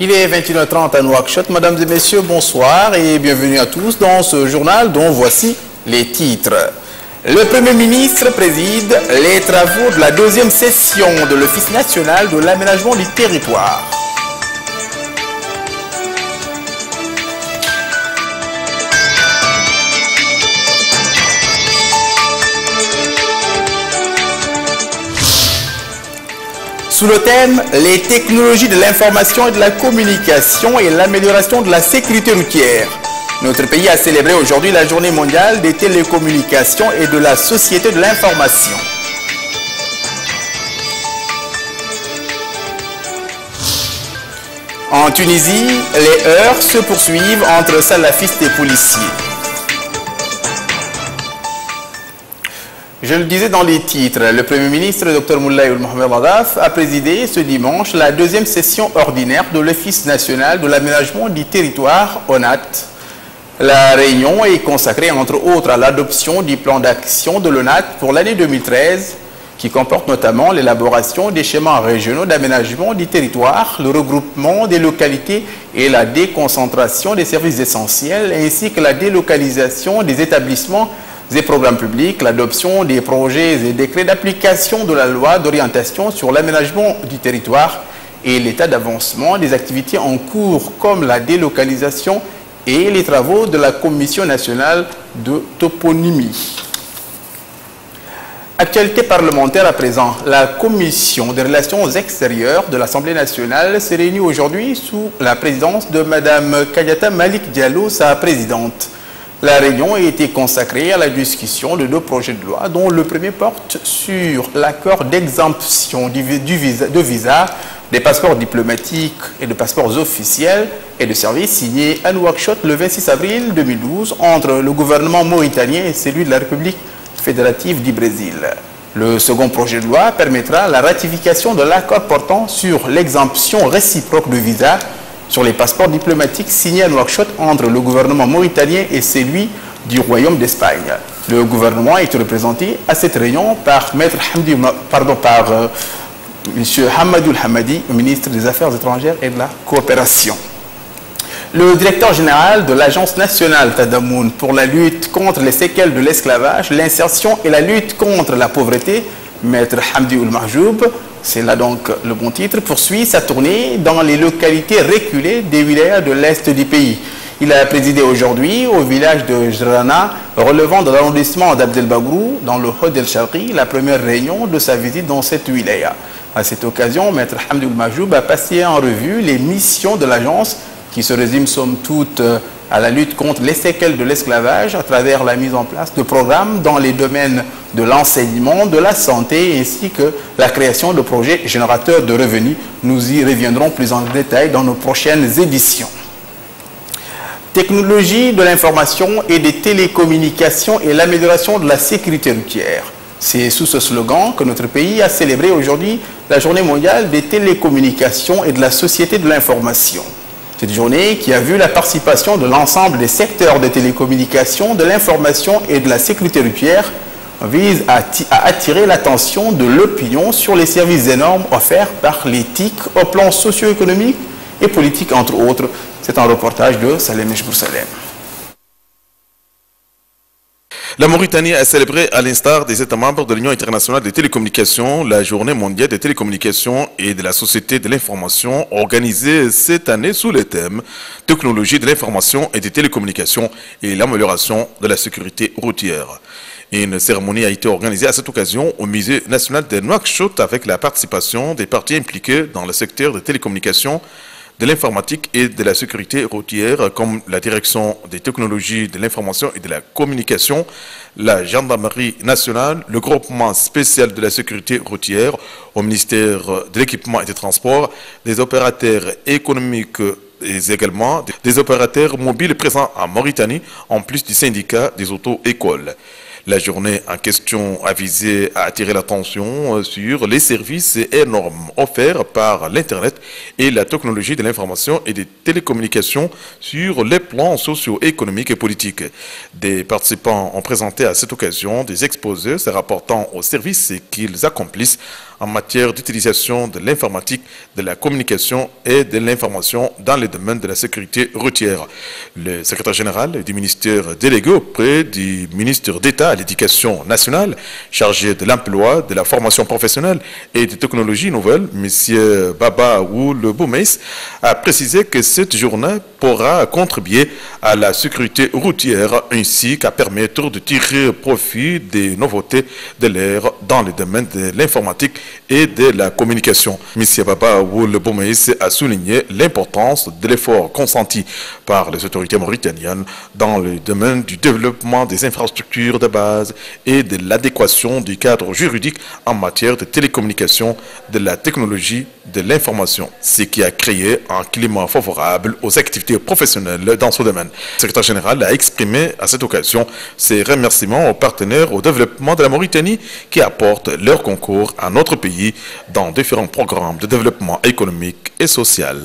Il est 21h30 à Nouakchott. Mesdames et messieurs, bonsoir et bienvenue à tous dans ce journal dont voici les titres. Le Premier ministre préside les travaux de la deuxième session de l'Office national de l'aménagement du territoire. Sous le thème « Les technologies de l'information et de la communication et l'amélioration de la sécurité routière », notre pays a célébré aujourd'hui la journée mondiale des télécommunications et de la société de l'information. En Tunisie, les heurts se poursuivent entre salafistes et policiers. Je le disais dans les titres, le Premier ministre Dr Moulaye Mohamed Ladaf a présidé ce dimanche la deuxième session ordinaire de l'Office national de l'aménagement du territoire, ONAT. La réunion est consacrée entre autres à l'adoption du plan d'action de l'ONAT pour l'année 2013, qui comporte notamment l'élaboration des schémas régionaux d'aménagement du territoire, le regroupement des localités et la déconcentration des services essentiels, ainsi que la délocalisation des établissements et programmes publics, l'adoption des projets et décrets d'application de la loi d'orientation sur l'aménagement du territoire et l'état d'avancement des activités en cours comme la délocalisation et les travaux de la Commission nationale de toponymie. Actualité parlementaire à présent, la Commission des relations extérieures de l'Assemblée nationale s'est réunie aujourd'hui sous la présidence de Mme Kadiata Malik Diallo, sa présidente. La réunion a été consacrée à la discussion de deux projets de loi, dont le premier porte sur l'accord d'exemption de visa, des passeports diplomatiques et de passeports officiels et de services signé à Nouakchott le 26 avril 2012 entre le gouvernement mauritanien et celui de la République fédérative du Brésil. Le second projet de loi permettra la ratification de l'accord portant sur l'exemption réciproque de visa sur les passeports diplomatiques signés à Nouakchott entre le gouvernement mauritanien et celui du Royaume d'Espagne. Le gouvernement a été représenté à cette réunion par M. Hamadou Hamadi, ministre des Affaires étrangères et de la coopération. Le directeur général de l'Agence nationale Tadamoun pour la lutte contre les séquelles de l'esclavage, l'insertion et la lutte contre la pauvreté, M. Hamdi Ould Mahjoub, c'est là donc le bon titre, poursuit sa tournée dans les localités reculées des wilayas de l'Est du pays. Il a présidé aujourd'hui au village de Jrana, relevant de l'arrondissement d'Abdelbagrou, dans le Hod El Sharqi, la première réunion de sa visite dans cette wilaya. À cette occasion, M. Hamdi Ould Mahjoub a passé en revue les missions de l'agence qui se résument somme toute à la lutte contre les séquelles de l'esclavage à travers la mise en place de programmes dans les domaines de l'enseignement, de la santé ainsi que la création de projets générateurs de revenus. Nous y reviendrons plus en détail dans nos prochaines éditions. Technologie de l'information et des télécommunications et l'amélioration de la sécurité routière. C'est sous ce slogan que notre pays a célébré aujourd'hui la journée mondiale des télécommunications et de la société de l'information. Cette journée, qui a vu la participation de l'ensemble des secteurs de télécommunications, de l'information et de la sécurité routière, vise à attirer l'attention de l'opinion sur les services énormes offerts par les TIC au plan socio-économique et politique, entre autres. C'est un reportage de Salem Ejboursalem. La Mauritanie a célébré, à l'instar des États membres de l'Union internationale des télécommunications, la journée mondiale des télécommunications et de la société de l'information organisée cette année sous le thème « Technologie de l'information et des télécommunications et l'amélioration de la sécurité routière ». Une cérémonie a été organisée à cette occasion au Musée national de Nouakchott avec la participation des parties impliquées dans le secteur des télécommunications, de l'informatique et de la sécurité routière, comme la direction des technologies de l'information et de la communication, la gendarmerie nationale, le groupement spécial de la sécurité routière, au ministère de l'équipement et des transports, des opérateurs économiques et également des opérateurs mobiles présents en Mauritanie, en plus du syndicat des auto-écoles. La journée en question a visé à attirer l'attention sur les services et normes offerts par l'Internet et la technologie de l'information et des télécommunications sur les plans socio-économiques et politiques. Des participants ont présenté à cette occasion des exposés se rapportant aux services qu'ils accomplissent en matière d'utilisation de l'informatique, de la communication et de l'information dans les domaines de la sécurité routière. Le secrétaire général du ministère délégué auprès du ministre d'État à l'Éducation nationale, chargé de l'emploi, de la formation professionnelle et des technologies nouvelles, M. Baba Woul Boumeis, a précisé que cette journée pourra contribuer à la sécurité routière ainsi qu'à permettre de tirer profit des nouveautés de l'ère dans le domaine de l'informatique et de la communication. M. Baba Woul Boumeis a souligné l'importance de l'effort consenti par les autorités mauritaniennes dans le domaine du développement des infrastructures de base et de l'adéquation du cadre juridique en matière de télécommunication, de la technologie, de l'information, ce qui a créé un climat favorable aux activités professionnelles dans ce domaine. Le secrétaire général a exprimé à cette occasion ses remerciements aux partenaires au développement de la Mauritanie qui apportent leur concours à notre pays dans différents programmes de développement économique et social.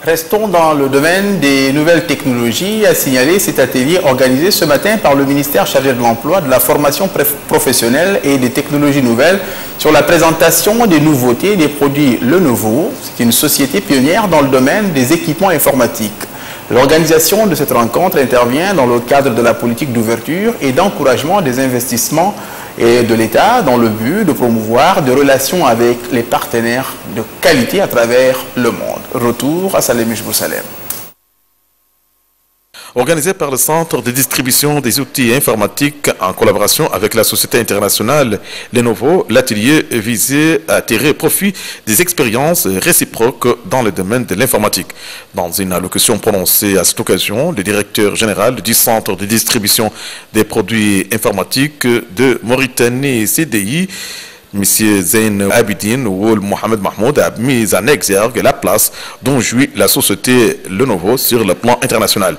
Restons dans le domaine des nouvelles technologies, à signaler cet atelier organisé ce matin par le ministère chargé de l'emploi, de la formation professionnelle et des technologies nouvelles sur la présentation des nouveautés des produits Lenovo. C'est une société pionnière dans le domaine des équipements informatiques. L'organisation de cette rencontre intervient dans le cadre de la politique d'ouverture et d'encouragement des investissements et de l'État dans le but de promouvoir des relations avec les partenaires de qualité à travers le monde. Retour à Salemish Boussalem. Organisé par le Centre de distribution des outils informatiques en collaboration avec la société internationale Lenovo, l'atelier visait à tirer profit des expériences réciproques dans le domaine de l'informatique. Dans une allocution prononcée à cette occasion, le directeur général du Centre de distribution des produits informatiques de Mauritanie CDI, M. Zain Abidine Woul Mohamed Mahmoud, a mis en exergue la place dont jouit la société Lenovo sur le plan international.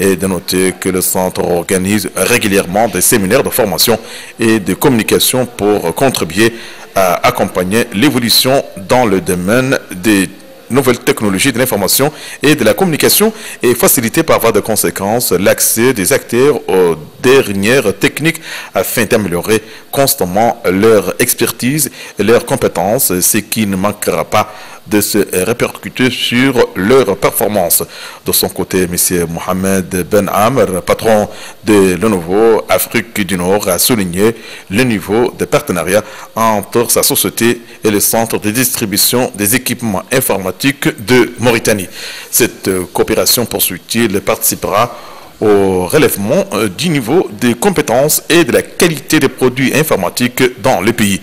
Et de noter que le centre organise régulièrement des séminaires de formation et de communication pour contribuer à accompagner l'évolution dans le domaine des nouvelles technologies de l'information et de la communication et faciliter par voie de conséquence l'accès des acteurs aux dernières techniques afin d'améliorer constamment leur expertise et leurs compétences, ce qui ne manquera pas de se répercuter sur leur performance. De son côté, M. Mohamed Ben Amr, patron de Lenovo Afrique du Nord, a souligné le niveau de partenariat entre sa société et le centre de distribution des équipements informatiques de Mauritanie. Cette coopération, poursuit-il, participera au relèvement du niveau des compétences et de la qualité des produits informatiques dans le pays.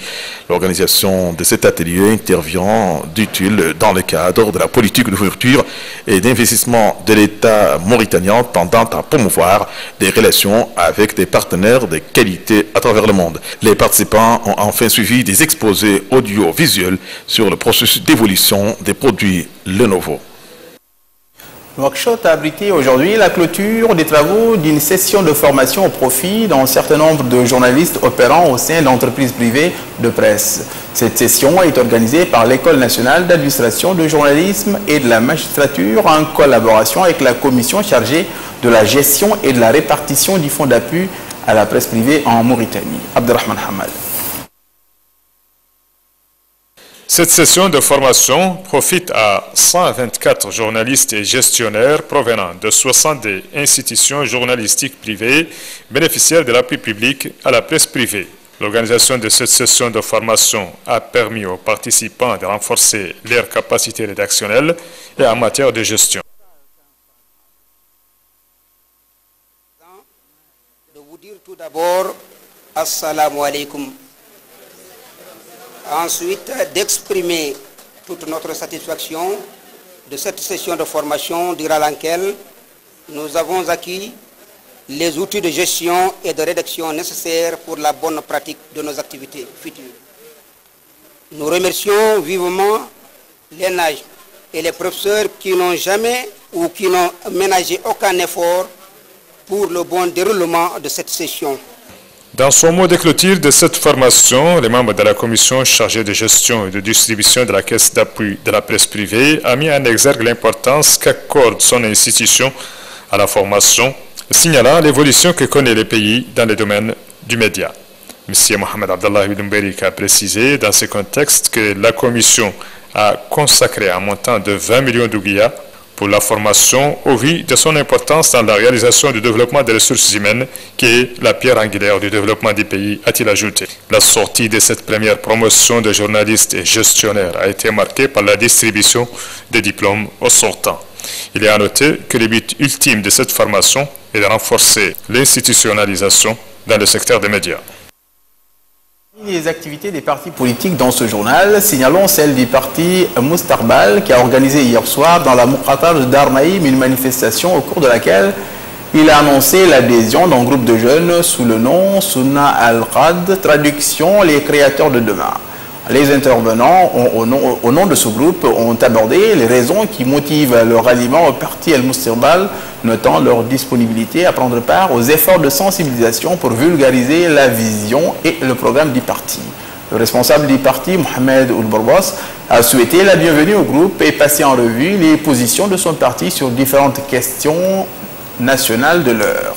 L'organisation de cet atelier intervient, dit-il, dans le cadre de la politique d'ouverture et d'investissement de l'État mauritanien tendant à promouvoir des relations avec des partenaires de qualité à travers le monde. Les participants ont enfin suivi des exposés audiovisuels sur le processus d'évolution des produits Lenovo. Le workshop a abrité aujourd'hui la clôture des travaux d'une session de formation au profit d'un certain nombre de journalistes opérant au sein d'entreprises privées de presse. Cette session est organisée par l'École nationale d'administration de journalisme et de la magistrature en collaboration avec la commission chargée de la gestion et de la répartition du fonds d'appui à la presse privée en Mauritanie. Abdelrahman Hamad. Cette session de formation profite à 124 journalistes et gestionnaires provenant de 60 institutions journalistiques privées bénéficiaires de l'appui public à la presse privée. L'organisation de cette session de formation a permis aux participants de renforcer leurs capacités rédactionnelles et en matière de gestion. De vous dire tout d'abord, Assalamu alaikum. Ensuite, d'exprimer toute notre satisfaction de cette session de formation durant laquelle nous avons acquis les outils de gestion et de rédaction nécessaires pour la bonne pratique de nos activités futures. Nous remercions vivement les NAJ et les professeurs qui n'ont jamais ou qui n'ont ménagé aucun effort pour le bon déroulement de cette session. Dans son mot de clôture de cette formation, les membres de la commission chargée de gestion et de distribution de la caisse d'appui de la presse privée a mis en exergue l'importance qu'accorde son institution à la formation, signalant l'évolution que connaît le pays dans le domaine du média. M. Mohamed Abdallah Ibn a précisé dans ce contexte que la Commission a consacré un montant de 20 millions d'ouguiya pour la formation au vu de son importance dans la réalisation du développement des ressources humaines qui est la pierre angulaire du développement du pays, a-t-il ajouté. La sortie de cette première promotion de journalistes et gestionnaires a été marquée par la distribution des diplômes aux sortants. Il est à noter que le but ultime de cette formation est de renforcer l'institutionnalisation dans le secteur des médias. Les activités des partis politiques dans ce journal, signalons celle du parti Moustarbal qui a organisé hier soir dans la Muqatar de Darnaïm une manifestation au cours de laquelle il a annoncé l'adhésion d'un groupe de jeunes sous le nom Sunna al-Qad, traduction les créateurs de demain. Les intervenants au nom de ce groupe ont abordé les raisons qui motivent leur ralliement au parti Al-Moustarbal, notant leur disponibilité à prendre part aux efforts de sensibilisation pour vulgariser la vision et le programme du parti. Le responsable du parti, Mohamed Ould-Borbos, a souhaité la bienvenue au groupe et passé en revue les positions de son parti sur différentes questions nationales de l'heure.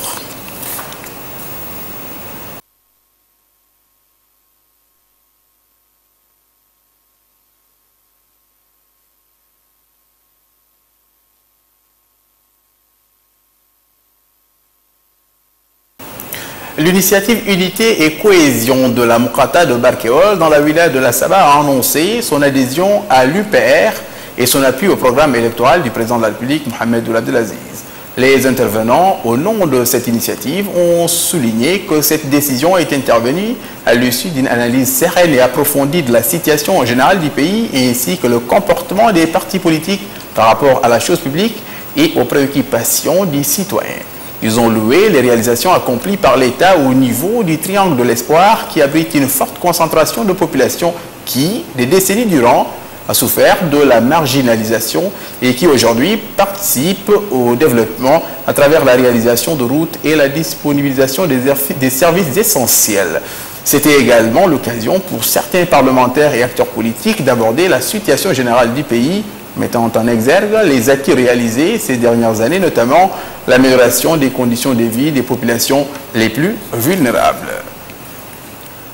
L'initiative Unité et Cohésion de la Muqata de Barkéol dans la wilaya de la Saba a annoncé son adhésion à l'UPR et son appui au programme électoral du président de la République, Mohamed Ould Abdelaziz. Les intervenants au nom de cette initiative ont souligné que cette décision est intervenue à l'issue d'une analyse sereine et approfondie de la situation générale du pays ainsi que le comportement des partis politiques par rapport à la chose publique et aux préoccupations des citoyens. Ils ont loué les réalisations accomplies par l'État au niveau du triangle de l'espoir qui abrite une forte concentration de population qui, des décennies durant, a souffert de la marginalisation et qui aujourd'hui participe au développement à travers la réalisation de routes et la disponibilisation des services essentiels. C'était également l'occasion pour certains parlementaires et acteurs politiques d'aborder la situation générale du pays, mettant en exergue les acquis réalisés ces dernières années, notamment l'amélioration des conditions de vie des populations les plus vulnérables.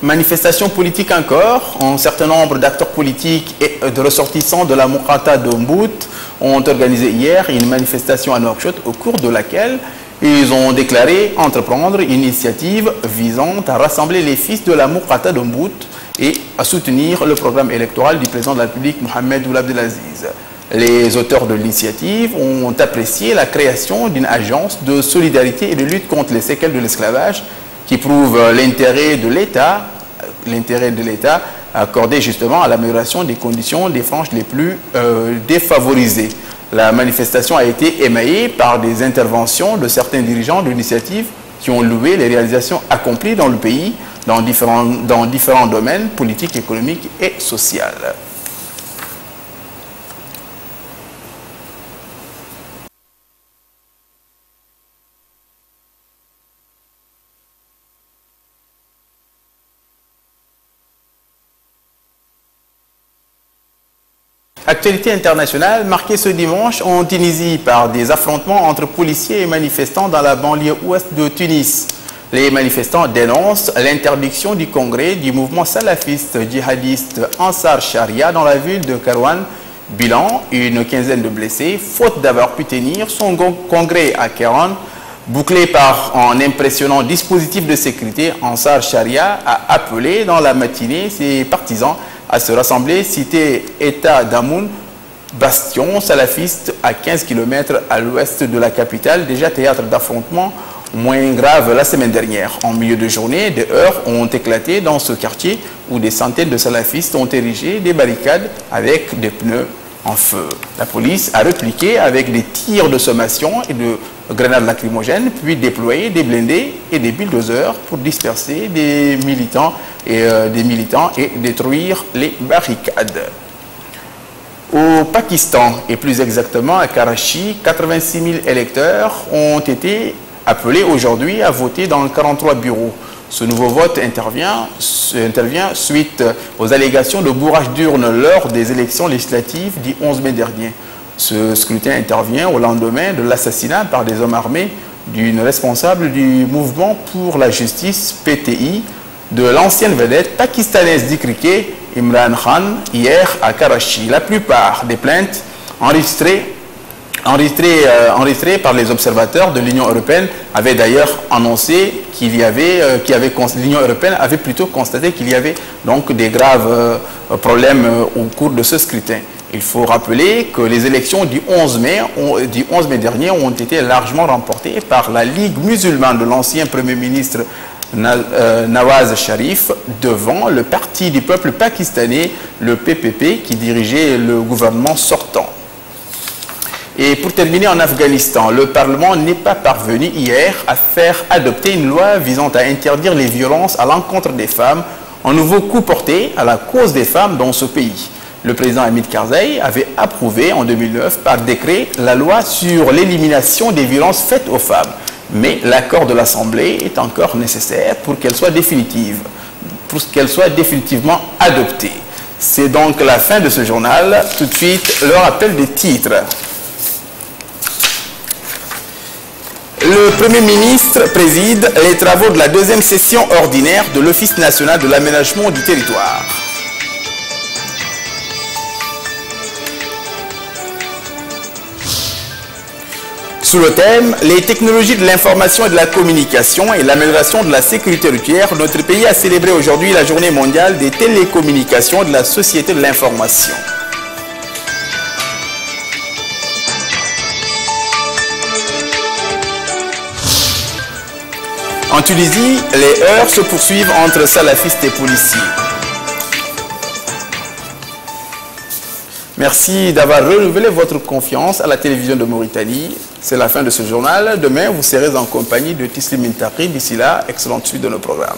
Manifestation politique encore, un certain nombre d'acteurs politiques et de ressortissants de la Muqata de Mbout ont organisé hier une manifestation à Nouakchott au cours de laquelle ils ont déclaré entreprendre une initiative visant à rassembler les fils de la Muqata de Mbout et à soutenir le programme électoral du président de la République, Mohamed Ould Abdelaziz. Les auteurs de l'initiative ont apprécié la création d'une agence de solidarité et de lutte contre les séquelles de l'esclavage qui prouve l'intérêt de l'État accordé justement à l'amélioration des conditions des franges les plus défavorisées. La manifestation a été émaillée par des interventions de certains dirigeants de l'initiative qui ont loué les réalisations accomplies dans le pays dans différents domaines politiques, économiques et sociaux. Actualité internationale marquée ce dimanche en Tunisie par des affrontements entre policiers et manifestants dans la banlieue ouest de Tunis. Les manifestants dénoncent l'interdiction du congrès du mouvement salafiste djihadiste Ansar Sharia dans la ville de Karouane. Bilan, une quinzaine de blessés, faute d'avoir pu tenir son congrès à Karouane. Bouclé par un impressionnant dispositif de sécurité, Ansar Sharia a appelé dans la matinée ses partisans à se rassembler cité État d'Amoun, bastion salafiste à 15 km à l'ouest de la capitale, déjà théâtre d'affrontements moins graves la semaine dernière. En milieu de journée, des heurts ont éclaté dans ce quartier où des centaines de salafistes ont érigé des barricades avec des pneus en feu. La police a répliqué avec des tirs de sommation et de grenades lacrymogènes, puis déployé des blindés et des bulldozers pour disperser des militants et détruire les barricades. Au Pakistan, et plus exactement à Karachi, 86 000 électeurs ont été appelés aujourd'hui à voter dans 43 bureaux. Ce nouveau vote intervient suite aux allégations de bourrage d'urnes lors des élections législatives du 11 mai dernier. Ce scrutin intervient au lendemain de l'assassinat par des hommes armés d'une responsable du mouvement pour la justice PTI de l'ancienne vedette pakistanaise du cricket Imran Khan hier à Karachi. La plupart des plaintes enregistrées par les observateurs de l'Union européenne avaient d'ailleurs annoncé l'Union européenne avait plutôt constaté qu'il y avait donc des graves problèmes au cours de ce scrutin. Il faut rappeler que les élections du 11 mai dernier ont été largement remportées par la Ligue musulmane de l'ancien Premier ministre Nawaz Sharif devant le Parti du peuple pakistanais, le PPP, qui dirigeait le gouvernement sortant. Et pour terminer, en Afghanistan, le Parlement n'est pas parvenu hier à faire adopter une loi visant à interdire les violences à l'encontre des femmes, un nouveau coup porté à la cause des femmes dans ce pays. Le président Hamid Karzai avait approuvé en 2009 par décret la loi sur l'élimination des violences faites aux femmes. Mais l'accord de l'Assemblée est encore nécessaire pour qu'elle soit définitivement adoptée. C'est donc la fin de ce journal. Tout de suite, le rappel des titres. Le Premier ministre préside les travaux de la deuxième session ordinaire de l'Office national de l'aménagement du territoire. Sous le thème « Les technologies de l'information et de la communication et l'amélioration de la sécurité routière », notre pays a célébré aujourd'hui la journée mondiale des télécommunications et de la société de l'information. En Tunisie, les heurts se poursuivent entre salafistes et policiers. Merci d'avoir renouvelé votre confiance à la télévision de Mauritanie. C'est la fin de ce journal. Demain, vous serez en compagnie de Tislim Intaqi. D'ici là, excellente suite de nos programmes.